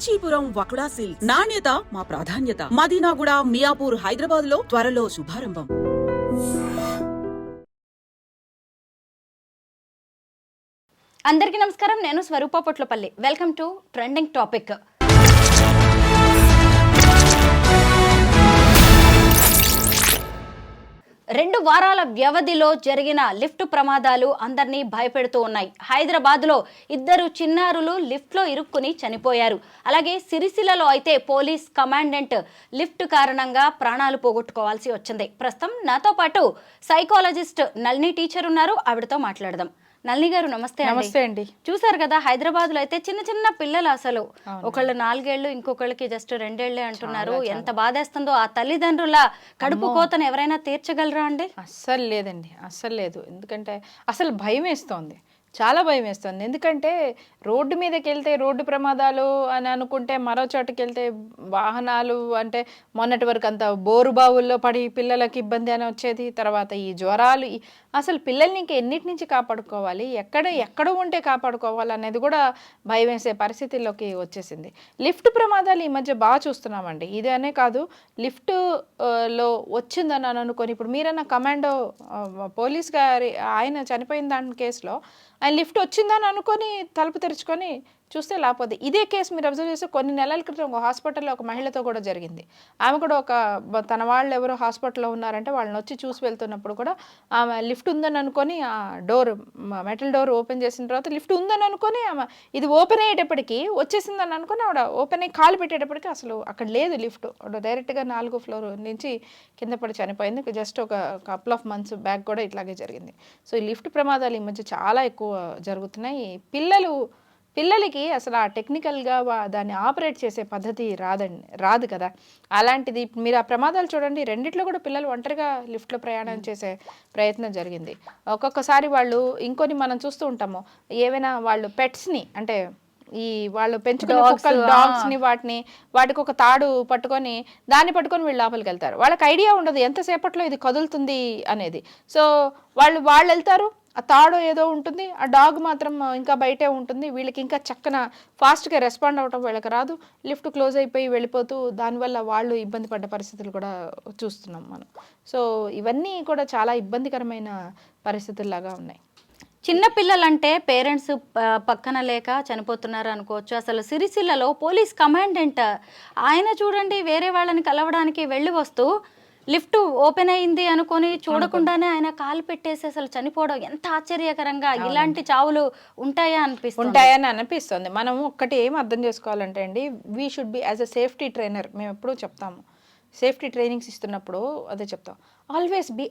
Kanchipuram వకుడా silks నాణ్యత మా ప్రాధాన్యత. మదీనాగూడ, మియాపూర్, హైదరాబాద్ లో త్వరలో శుభారంభం. అందరికీ నమస్కారం. నేను Swarupa Potlapalli. Welcome to trending topic. రెండు వారాల వ్యవధిలో జరిగిన లిఫ్ట్ ప్రమాదాలు అందరినీ భయపెడుతూ ఉన్నాయి. హైదరాబాద్లో ఇద్దరు చిన్నారులు లిఫ్ట్లో ఇరుక్కుని చనిపోయారు. అలాగే సిరిసిల్లలో అయితే పోలీస్ కమాండెంట్ లిఫ్ట్ కారణంగా ప్రాణాలు పోగొట్టుకోవాల్సి వచ్చింది. ప్రస్తుతం నాతో పాటు సైకాలజిస్ట్ నళిని టీచర్ ఉన్నారు. ఆవిడతో మాట్లాడదాం. నళిని గారు నమస్తే. నమస్తే అండి. చూసారు కదా, హైదరాబాద్ లో అయితే చిన్న చిన్న పిల్లలు అసలు ఒకళ్ళు 4 ఏళ్ళు, ఇంకొకళ్ళకి జస్ట్ 2 ఏళ్లే అంటున్నారు. ఎంత బాధేస్తుందో. ఆ తల్లిదండ్రుల కడుపు కోతను ఎవరైనా తీర్చగలరా అండి? అస్సలు లేదండి, అస్సలు లేదు. ఎందుకంటే అసలు భయం వేస్తోంది, చాలా భయం వేస్తుంది. ఎందుకంటే రోడ్డు మీదకి వెళ్తే రోడ్డు ప్రమాదాలు అని అనుకుంటే మరో చోటుకి వెళ్తే వాహనాలు అంటే మొన్నటి వరకు అంతా బోరుబావుల్లో పడి పిల్లలకి ఇబ్బంది అని వచ్చేది. తర్వాత ఈ జ్వరాలు, అసలు పిల్లల్ని ఇంకా ఎన్నిటి నుంచి కాపాడుకోవాలి, ఎక్కడ ఉంటే కాపాడుకోవాలి అనేది కూడా భయం వేసే పరిస్థితుల్లోకి వచ్చేసింది. లిఫ్ట్ ప్రమాదాలు ఈ మధ్య బాగా చూస్తున్నామండి. ఇది అనే కాదు, లిఫ్ట్ లో వచ్చిందని అనుకొని ఇప్పుడు మీరన్న కమాండో పోలీస్ గారి ఆయన చనిపోయిన దాని కేసులో ఆయన లిఫ్ట్ వచ్చిందని అనుకొని తలుపు తెరుచుకొని చూస్తే లేకపోతే ఇదే కేసు మీరు అబ్జర్వ్ చేస్తే కొన్ని నెలల క్రితం ఒక హాస్పిటల్లో ఒక మహిళతో కూడా జరిగింది. ఆమె కూడా తన వాళ్ళు ఎవరో హాస్పిటల్లో ఉన్నారంటే వాళ్ళని వచ్చి చూసి వెళ్తున్నప్పుడు కూడా ఆమె లిఫ్ట్ ఉందని అనుకొని ఆ డోర్, మెటల్ డోర్ ఓపెన్ చేసిన తర్వాత లిఫ్ట్ ఉందని అనుకొని ఆమె ఇది ఓపెన్ అయ్యేటప్పటికి వచ్చేసిందని అనుకుని ఆవిడ ఓపెన్ అయ్యి కాలు పెట్టేటప్పటికి అసలు అక్కడ లేదు లిఫ్ట్. డైరెక్ట్గా 4వ ఫ్లోర్ నుంచి కింద పడి చనిపోయింది. జస్ట్ ఒక కపుల్ ఆఫ్ మంత్స్ బ్యాక్ కూడా ఇట్లాగే జరిగింది. సో ఈ లిఫ్ట్ ప్రమాదాలు ఈ మధ్య చాలా ఎక్కువ జరుగుతున్నాయి. పిల్లలకి అసలు ఆ టెక్నికల్గా దాన్ని ఆపరేట్ చేసే పద్ధతి రాదు కదా. అలాంటిది మీరు ఆ ప్రమాదాలు చూడండి, రెండిట్లో కూడా పిల్లలు ఒంటరిగా లిఫ్ట్లో ప్రయాణం చేసే ప్రయత్నం జరిగింది. ఒక్కొక్కసారి వాళ్ళు ఇంకొని మనం చూస్తూ ఉంటాము, ఏవైనా వాళ్ళు పెట్స్ని అంటే ఈ వాళ్ళు పెంచుకునే కుక్కలు, డాగ్స్ని వాటికి ఒక తాడు పట్టుకొని దాన్ని పట్టుకొని వీళ్ళు లోపలికి వెళ్తారు. వాళ్ళకి ఐడియా ఉండదు ఎంతసేపట్లో ఇది కదులుతుంది అనేది. సో వాళ్ళు వెళ్తారు, ఆ తాడు ఏదో ఉంటుంది, ఆ డాగ్ మాత్రం ఇంకా బయటే ఉంటుంది. వీళ్ళకి ఇంకా చక్కన ఫాస్ట్గా రెస్పాండ్ అవ్వటం వీళ్ళకి రాదు. లిఫ్ట్ క్లోజ్ అయిపోయి వెళ్ళిపోతూ దానివల్ల వాళ్ళు ఇబ్బంది పడ్డ పరిస్థితులు కూడా చూస్తున్నాం మనం. సో ఇవన్నీ కూడా చాలా ఇబ్బందికరమైన పరిస్థితుల్లాగా ఉన్నాయి. చిన్న పిల్లలంటే పేరెంట్స్ పక్కన లేక చనిపోతున్నారు అనుకోవచ్చు. అసలు సిరిసిల్లలో పోలీస్ కమాండెంట్ ఆయన చూడండి, వేరే వాళ్ళని కలవడానికి వెళ్ళి వస్తూ లిఫ్ట్ ఓపెన్ అయింది అనుకొని చూడకుండానే ఆయన కాలు పెట్టేసి అసలు చనిపోవడం ఎంత ఆశ్చర్యకరంగా. ఇలాంటి చావులు ఉంటాయని అనిపిస్తుంది. మనం ఒక్కటి ఏం అర్థం చేసుకోవాలంటే అండి, we should be as a safety trainer. మేము ఎప్పుడూ చెప్తాము, సేఫ్టీ ట్రైనింగ్స్ ఇస్తున్నప్పుడు అదే చెప్తాం, ఆల్వేస్ బీ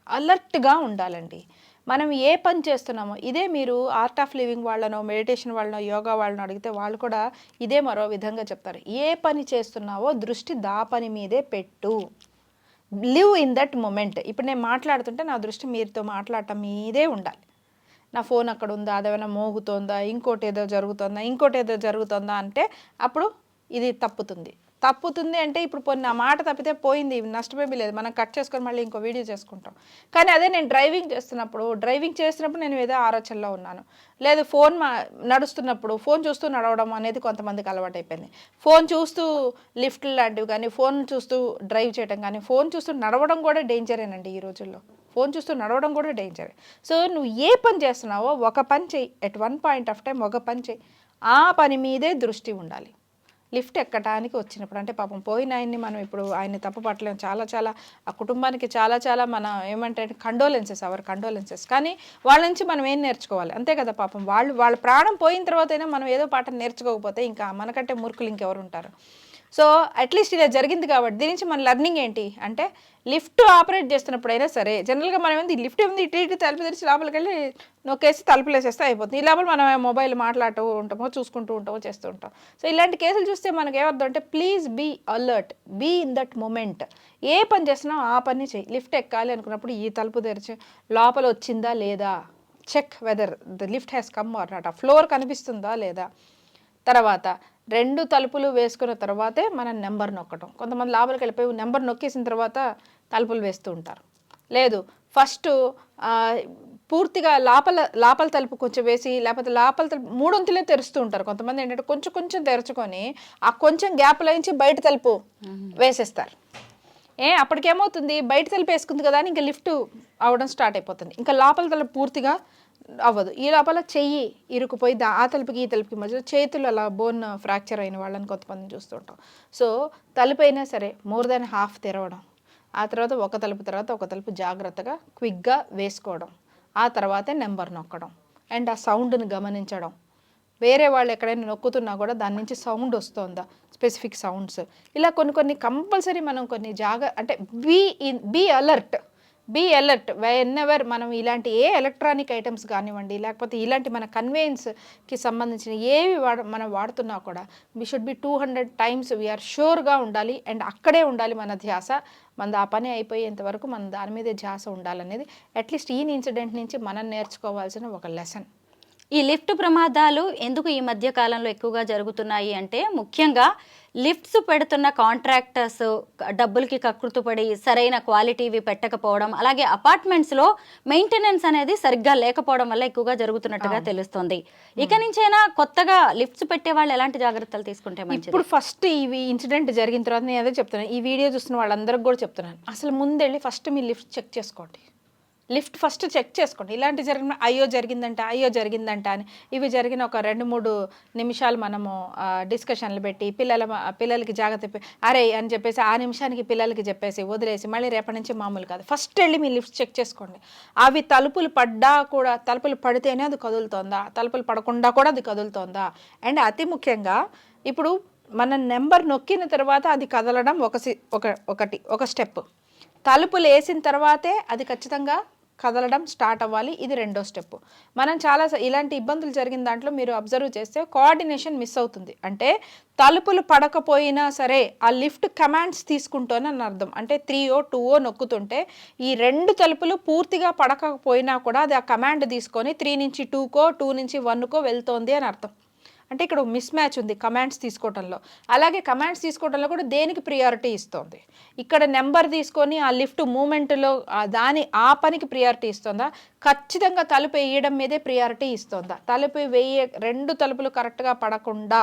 అలర్ట్గా ఉండాలండి. మనం ఏ పని చేస్తున్నామో ఇదే మీరు ఆర్ట్ ఆఫ్ లివింగ్ వాళ్ళనో, మెడిటేషన్ వాళ్ళనో, యోగా వాళ్ళనో అడిగితే వాళ్ళు కూడా ఇదే మరో విధంగా చెప్తారు. ఏ పని చేస్తున్నావో దృష్టి దా పని మీదే పెట్టు, లివ్ ఇన్ దట్ మూమెంట్. ఇప్పుడు నేను మాట్లాడుతుంటే నా దృష్టి మీరుతో మాట్లాడటం మీదే ఉండాలి. నా ఫోన్ అక్కడ ఉందా, అదేమైనా మోగుతోందా, ఇంకోటి ఏదో జరుగుతుందా అంటే అప్పుడు ఇది తప్పుతుంది అంటే ఇప్పుడు నా మాట తప్పితే పోయింది, నష్టమేమీ లేదు, మనం కట్ చేసుకొని మళ్ళీ ఇంకో వీడియో చేసుకుంటాం. కానీ అదే నేను డ్రైవింగ్ చేస్తున్నప్పుడు నేను ఏదో ఆలోచనలో ఉన్నాను, లేదు ఫోన్ నడుస్తున్నప్పుడు ఫోన్ చూస్తూ నడవడం అనేది కొంతమందికి అలవాటు అయిపోయింది. ఫోన్ చూస్తూ లిఫ్ట్ లాంటివి కానీ, ఫోన్ చూస్తూ డ్రైవ్ చేయడం కానీ, ఫోన్ చూస్తూ నడవడం కూడా డేంజరేనండి ఈ రోజుల్లో. ఫోన్ చూస్తూ నడవడం కూడా డేంజరే. సో నువ్వు ఏ పని చేస్తున్నావో ఒక పని చెయ్యి, at one point of time ఒక పని చెయ్యి, ఆ పని మీదే దృష్టి ఉండాలి. లిఫ్ట్ ఎక్కడానికి వచ్చినప్పుడు అంటే పాపం పోయిన ఆయన్ని మనం ఇప్పుడు ఆయన్ని తప్పు పట్టలేము. చాలా ఆ కుటుంబానికి చాలా మనం ఏమంటే కండోలెన్సెస్. కానీ వాళ్ళ నుంచి మనం ఏం నేర్చుకోవాలి, అంతే కదా. పాపం వాళ్ళ ప్రాణం పోయిన తర్వాత అయినా మనం ఏదో పాఠం నేర్చుకోకపోతే ఇంకా మనకంటే మూర్ఖులు ఇంకెవరు ఉంటారు. సో అట్లీస్ట్ ఇలా జరిగింది కాబట్టి దీని నుంచి మన లెర్నింగ్ ఏంటి అంటే, లిఫ్ట్ ఆపరేట్ చేస్తున్నప్పుడైనా సరే జనరల్గా మనం ఏంది, లిఫ్ట్ ఉంది ఇటు తలుపు తెరిచి లోపలికి వెళ్ళి నొక్కేసి తలుపులు వేసేస్తే అయిపోతుంది. ఈ లోపల మనం మొబైల్ మాట్లాడుతూ ఉంటామో, చూసుకుంటూ ఉంటామో, చేస్తూ ఉంటాం. సో ఇలాంటి కేసులు చూస్తే మనకు ఏమర్థం అంటే, please be alert, be in that moment. ఏ పని చేస్తున్నావు ఆ పని చెయ్యి. లిఫ్ట్ ఎక్కాలి అనుకున్నప్పుడు ఈ తలుపు తెరిచి లోపల వచ్చిందా లేదా, check whether the lift has come or not, ఆ ఫ్లోర్ కనిపిస్తుందా లేదా. తర్వాత 2 తలుపులు వేసుకున్న తర్వాతే మనం నెంబర్ నొక్కటం. కొంతమంది లోపలికి వెళ్ళిపోయి నెంబర్ నొక్కేసిన తర్వాత తలుపులు వేస్తూ ఉంటారు. లేదు, ఫస్ట్ పూర్తిగా లోపల తలుపు కొంచెం వేసి, లేకపోతే లోపల తలుపు మూడొంతులే తెరుస్తూ ఉంటారు. కొంతమంది ఏంటంటే కొంచెం కొంచెం తెరుచుకొని ఆ కొంచెం గ్యాప్లో నుంచి బయట తలుపు వేసేస్తారు. అప్పటికేమవుతుంది, బయట తలుపు వేసుకుంది కదా అని ఇంకా లిఫ్ట్ అవ్వడం స్టార్ట్ అయిపోతుంది. ఇంకా లోపల తలుపు పూర్తిగా అవ్వదు. ఈ లోపల చెయ్యి ఇరుకుపోయి ఆ తలుపుకి ఈ తలుపుకి మధ్య చేతులు అలా బోన్ ఫ్రాక్చర్ అయిన వాళ్ళని కొంతమంది చూస్తుంటాం. సో తలుపు అయినా సరే మోర్ దాన్ హాఫ్ తెరవడం, ఆ తర్వాత ఒక తలుపు తర్వాత ఒక తలుపు జాగ్రత్తగా క్విక్గా వేసుకోవడం, ఆ తర్వాతే నెంబర్ నొక్కడం అండ్ ఆ సౌండ్ని గమనించడం. వేరే వాళ్ళు ఎక్కడైనా నొక్కుతున్నా కూడా దాని నుంచి సౌండ్ వస్తుందా, స్పెసిఫిక్ సౌండ్స్, ఇలా కొన్ని కంపల్సరీ మనం కొన్ని అంటే బీ అలర్ట్ వెన్ మనం ఇలాంటి ఏ ఎలక్ట్రానిక్ ఐటమ్స్ కానివ్వండి, లేకపోతే ఇలాంటి మన కన్వేయన్స్కి సంబంధించిన ఏవి మనం వాడుతున్నా కూడా we should be 200 times we are షూర్గా ఉండాలి. అండ్ అక్కడే ఉండాలి మన ధ్యాస. మన ఆ పని అయిపోయేంత వరకు మన దాని మీదే ధ్యాస ఉండాలనేది అట్లీస్ట్ ఈ ఇన్సిడెంట్ నుంచి మనం నేర్చుకోవాల్సిన ఒక లెసన్. ఈ లిఫ్ట్ ప్రమాదాలు ఎందుకు ఈ మధ్య కాలంలో ఎక్కువగా జరుగుతున్నాయి అంటే, ముఖ్యంగా లిఫ్ట్స్ పెడుతున్న కాంట్రాక్టర్స్ డబ్బులకి కకృతుపడి సరైన క్వాలిటీవి పెట్టకపోవడం, అలాగే అపార్ట్మెంట్స్లో మెయింటెనెన్స్ అనేది సరిగ్గా లేకపోవడం వల్ల ఎక్కువగా జరుగుతున్నట్టుగా తెలుస్తుంది. ఇక నుంచైనా కొత్తగా లిఫ్ట్స్ పెట్టే వాళ్ళు ఎలాంటి జాగ్రత్తలు తీసుకుంటే మంచిది? ఇప్పుడు ఫస్ట్ ఇవి ఇన్సిడెంట్ జరిగిన తర్వాత నేను అదే చెప్తున్నాను, ఈ వీడియో చూస్తున్న వాళ్ళందరికీ కూడా చెప్తున్నాను, అసలు ముందెళ్ళి ఫస్ట్ మీ లిఫ్ట్ చెక్ చేసుకోండి. లిఫ్ట్ ఫస్ట్ చెక్ చేసుకోండి. ఇలాంటి జరిగిన అయ్యో జరిగిందంట అని ఇవి జరిగిన ఒక 2-3 నిమిషాలు మనము డిస్కషన్లు పెట్టి పిల్లలకి జాగ్రత్త అరే అని చెప్పేసి ఆ నిమిషానికి పిల్లలకి చెప్పేసి వదిలేసి మళ్ళీ రేపటి నుంచి మామూలు కాదు. ఫస్ట్ వెళ్ళి మీ లిఫ్ట్ చెక్ చేసుకోండి. అవి తలుపులు పడితేనే అది కదులుతోందా, తలుపులు పడకుండా కూడా అది కదులుతోందా. అండ్ అతి ముఖ్యంగా ఇప్పుడు మన నెంబర్ నొక్కిన తర్వాత అది కదలడం ఒక స్టెప్, తలుపులు వేసిన తర్వాతే అది ఖచ్చితంగా కదలడం స్టార్ట్ అవ్వాలి, ఇది రెండో స్టెప్. మనం చాలా ఇలాంటి ఇబ్బందులు జరిగిన దాంట్లో మీరు అబ్జర్వ్ చేస్తే కోఆర్డినేషన్ మిస్ అవుతుంది. అంటే తలుపులు పడకపోయినా సరే ఆ లిఫ్ట్ కమాండ్స్ తీసుకుంటోనని అర్థం. అంటే 3 2 నొక్కుతుంటే ఈ 2 తలుపులు పూర్తిగా పడకపోయినా కూడా అది ఆ కమాండ్ తీసుకొని 3 నుంచి 2కో 2 నుంచి 1కో వెళ్తోంది అని అర్థం. అంటే ఇక్కడ మిస్ మ్యాచ్ ఉంది కమాండ్స్ తీసుకోవడంలో. అలాగే కమాండ్స్ తీసుకోవడంలో కూడా దేనికి ప్రియారిటీ ఇస్తుంది, ఇక్కడ నెంబర్ తీసుకొని ఆ లిఫ్ట్ మూమెంట్లో ఆ పనికి ప్రియారిటీ ఇస్తుందా, ఖచ్చితంగా తలుపు వేయడం మీదే ప్రియారిటీ ఇస్తుందా. తలుపు 2 తలుపులు కరెక్ట్గా పడకుండా,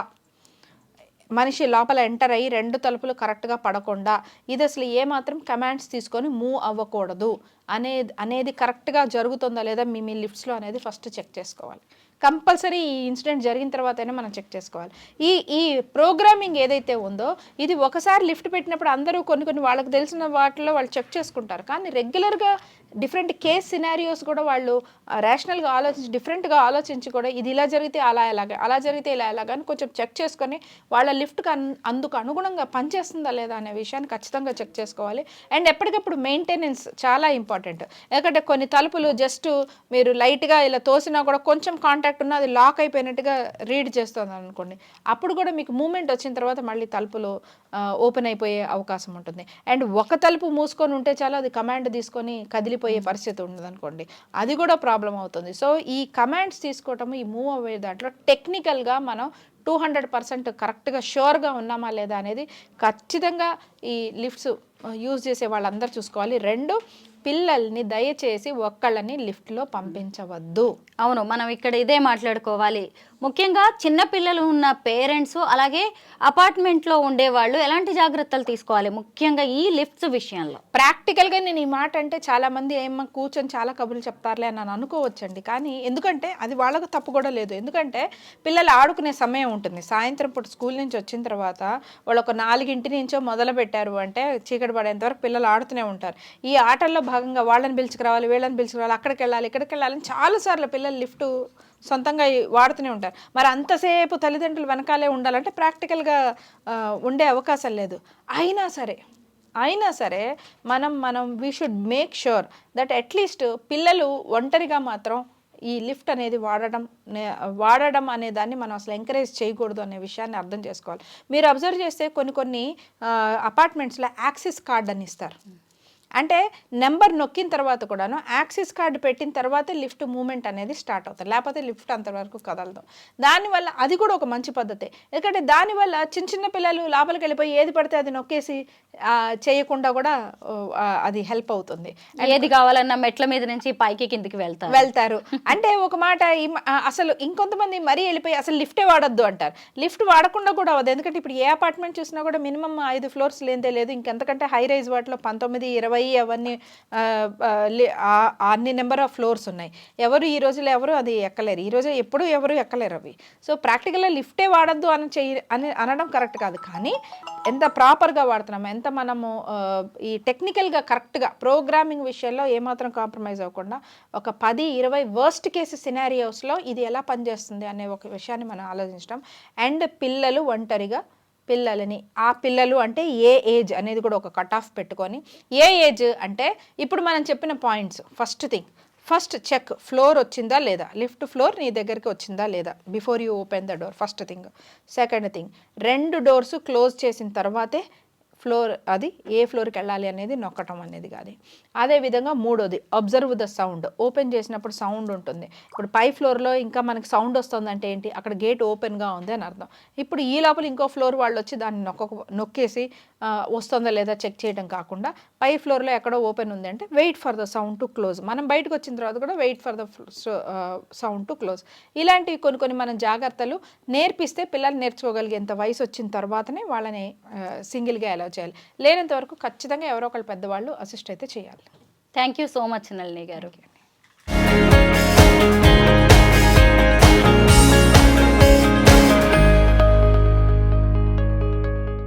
మనిషి లోపల ఎంటర్ అయ్యి 2 తలుపులు కరెక్ట్గా పడకుండా, ఇది అసలు ఏమాత్రం కమాండ్స్ తీసుకొని మూవ్ అవ్వకూడదు అనేది కరెక్ట్గా జరుగుతుందా లేదా మీ లిఫ్ట్స్లో అనేది ఫస్ట్ చెక్ చేసుకోవాలి. కంపల్సరీ ఈ ఇన్సిడెంట్ జరిగిన తర్వాతైనా మనం చెక్ చేసుకోవాలి. ఈ ప్రోగ్రామింగ్ ఏదైతే ఉందో ఇది ఒకసారి లిఫ్ట్ పెట్టినప్పుడు అందరూ కొన్ని వాళ్ళకి తెలిసిన వాటిలో వాళ్ళు చెక్ చేసుకుంటారు. కానీ రెగ్యులర్గా డిఫరెంట్ కేస్ సినారియోస్ కూడా వాళ్ళు రేషనల్గా డిఫరెంట్గా ఆలోచించి కూడా ఇది ఇలా జరిగితే అలా జరిగితే ఇలా అని కొంచెం చెక్ చేసుకొని వాళ్ళ లిఫ్ట్కి అందుకు అనుగుణంగా పనిచేస్తుందా లేదా అనే విషయాన్ని ఖచ్చితంగా చెక్ చేసుకోవాలి. అండ్ ఎప్పటికప్పుడు మెయింటెనెన్స్ చాలా ఇంపార్టెంట్. ఎందుకంటే కొన్ని తలుపులు జస్ట్ మీరు లైట్గా ఇలా తోసినా కూడా కొంచెం కాంటాక్ట్ ఉన్నా అది లాక్ అయిపోయినట్టుగా రీడ్ చేస్తుంది అనుకోండి, అప్పుడు కూడా మీకు మూమెంట్ వచ్చిన తర్వాత మళ్ళీ తలుపులు ఓపెన్ అయిపోయే అవకాశం ఉంటుంది. అండ్ ఒక తలుపు మూసుకొని ఉంటే చాలా అది కమాండ్ తీసుకొని కదిలిపోయే పరిస్థితి ఉండదు అనుకోండి, అది కూడా ప్రాబ్లం అవుతుంది. సో ఈ కమాండ్స్ తీసుకోవటం, ఈ మూవ్ అయ్యే దాంట్లో టెక్నికల్గా మనం 200% కరెక్ట్గా షూర్గా ఉన్నామా లేదా అనేది ఖచ్చితంగా ఈ లిఫ్ట్స్ యూజ్ చేసే వాళ్ళందరూ చూసుకోవాలి. 2, పిల్లల్ని దయచేసి ఒక్కళ్ళని లిఫ్ట్లో పంపించవద్దు. అవును, మనం ఇక్కడ ఇదే మాట్లాడుకోవాలి. ముఖ్యంగా చిన్న పిల్లలు ఉన్న పేరెంట్స్, అలాగే అపార్ట్మెంట్లో ఉండేవాళ్ళు ఎలాంటి జాగ్రత్తలు తీసుకోవాలి ముఖ్యంగా ఈ లిఫ్ట్స్ విషయంలో? ప్రాక్టికల్గా నేను ఈ మాట అంటే చాలామంది కూర్చొని చాలా కబుర్లు చెప్తారులే అని అనుకోవచ్చండి. కానీ ఎందుకంటే అది వాళ్ళకు తప్పు కూడా లేదు. ఎందుకంటే పిల్లలు ఆడుకునే సమయం ఉంటుంది. సాయంత్రం పూట స్కూల్ నుంచి వచ్చిన తర్వాత వాళ్ళు ఒక 4 నుంచో మొదలు పెట్టారు అంటే చీకటి పడేంతవరకు పిల్లలు ఆడుతూనే ఉంటారు. ఈ ఆటల్లో భాగంగా వాళ్ళని పిలుచుకురావాలి, వీళ్ళని పిలుచుకురావాలి, అక్కడికి వెళ్ళాలి అని చాలాసార్లు పిల్లలు లిఫ్ట్ సొంతంగా వాడుతూనే ఉంటారు. మరి అంతసేపు తల్లిదండ్రులు వెనకాలే ఉండాలంటే ప్రాక్టికల్గా ఉండే అవకాశం లేదు. అయినా సరే మనం we should make sure that at least పిల్లలు ఒంటరిగా మాత్రం ఈ లిఫ్ట్ అనేది వాడడం అనే దాన్ని మనం అసలు ఎంకరేజ్ చేయకూడదు అనే విషయాన్ని అర్థం చేసుకోవాలి. మీరు అబ్జర్వ్ చేస్తే కొన్ని అపార్ట్మెంట్స్లో యాక్సెస్ కార్డ్ అని ఇస్తారు. అంటే నెంబర్ నొక్కిన తర్వాత కూడాను యాక్సిస్ కార్డు పెట్టిన తర్వాత లిఫ్ట్ మూమెంట్ అనేది స్టార్ట్ అవుతుంది, లేకపోతే లిఫ్ట్ అంతవరకు కదలదు. దానివల్ల అది కూడా ఒక మంచి పద్ధతే, ఎందుకంటే దానివల్ల చిన్న చిన్న పిల్లలు లోపలికి వెళ్ళిపోయి ఏది పడితే అది నొక్కేసి చేయకుండా కూడా అది హెల్ప్ అవుతుంది. ఏది కావాలన్నా మెట్ల మీద నుంచి పైకి కిందికి వెళ్తారు. అంటే ఒక మాట అసలు ఇంకొంతమంది మరీ వెళ్ళిపోయి అసలు లిఫ్టే వాడొద్దు అంటారు. లిఫ్ట్ వాడకుండా కూడా అవ్వదు, ఎందుకంటే ఇప్పుడు ఏ అపార్ట్మెంట్ చూసినా కూడా మినిమం 5 ఫ్లోర్స్ లేదే లేదు. ఇంకెంతకంటే హై రైజ్ వాటిలో 19, 20 అవన్నీ అన్ని నెంబర్ ఆఫ్ ఫ్లోర్స్ ఉన్నాయి. ఎవరు ఈ రోజులో ఎవరు అది ఎక్కలేరు, ఈ రోజు ఎప్పుడు ఎవరు ఎక్కలేరు అవి. సో ప్రాక్టికల్గా లిఫ్టే వాడద్దు అని అనడం కరెక్ట్ కాదు, కానీ ఎంత ప్రాపర్గా వాడుతున్నాము, ఎంత మనము ఈ టెక్నికల్గా కరెక్ట్గా ప్రోగ్రామింగ్ విషయాల్లో ఏమాత్రం కాంప్రమైజ్ అవ్వకుండా ఒక 10-20 వర్స్ట్ కేసు సినారియోస్లో ఇది ఎలా పనిచేస్తుంది అనే ఒక విషయాన్ని మనం ఆలోచించడం. అండ్ పిల్లలు ఒంటరిగా పిల్లలని, ఆ పిల్లలు అంటే ఏ ఏజ్ అనేది కూడా ఒక కట్ ఆఫ్ పెట్టుకొని, ఏ ఏజ్ అంటే ఇప్పుడు మనం చెప్పిన పాయింట్స్, ఫస్ట్ చెక్ ఫ్లోర్ వచ్చిందా లేదా, లిఫ్ట్ ఫ్లోర్ నీ దగ్గరికి వచ్చిందా లేదా before you open the door, first thing. Second thing, 2 doors close చేసిన తర్వాతే ఫ్లోర్ అది ఏ ఫ్లోర్కి వెళ్ళాలి అనేది నొక్కటం అనేది కాదు. అదేవిధంగా మూడోది, అబ్జర్వ్ ద సౌండ్. ఓపెన్ చేసినప్పుడు సౌండ్ ఉంటుంది. ఇప్పుడు పై ఫ్లోర్లో ఇంకా మనకి సౌండ్ వస్తుందంటే ఏంటి, అక్కడ గేట్ ఓపెన్గా ఉంది అని అర్థం. ఇప్పుడు ఈ లోపల ఇంకో ఫ్లోర్ వాళ్ళు వచ్చి దాన్ని నొక్కేసి వస్తుందా లేదా చెక్ చేయడం కాకుండా, పై ఫ్లోర్లో ఎక్కడో ఓపెన్ ఉంది అంటే wait for the sound to close. మనం బయటకు వచ్చిన తర్వాత కూడా wait for the sound to close. ఇలాంటివి కొన్ని మనం జాగ్రత్తలు నేర్పిస్తే పిల్లలు నేర్చుకోగలిగేంత వయసు వచ్చిన తర్వాతనే వాళ్ళని సింగిల్గా అలౌ చేయాలి. లేనంత వరకు ఖచ్చితంగా ఎవరో ఒకళ్ళు పెద్దవాళ్ళు అసిస్ట్ అయితే చేయాలి. Thank you so much Nalini గారు.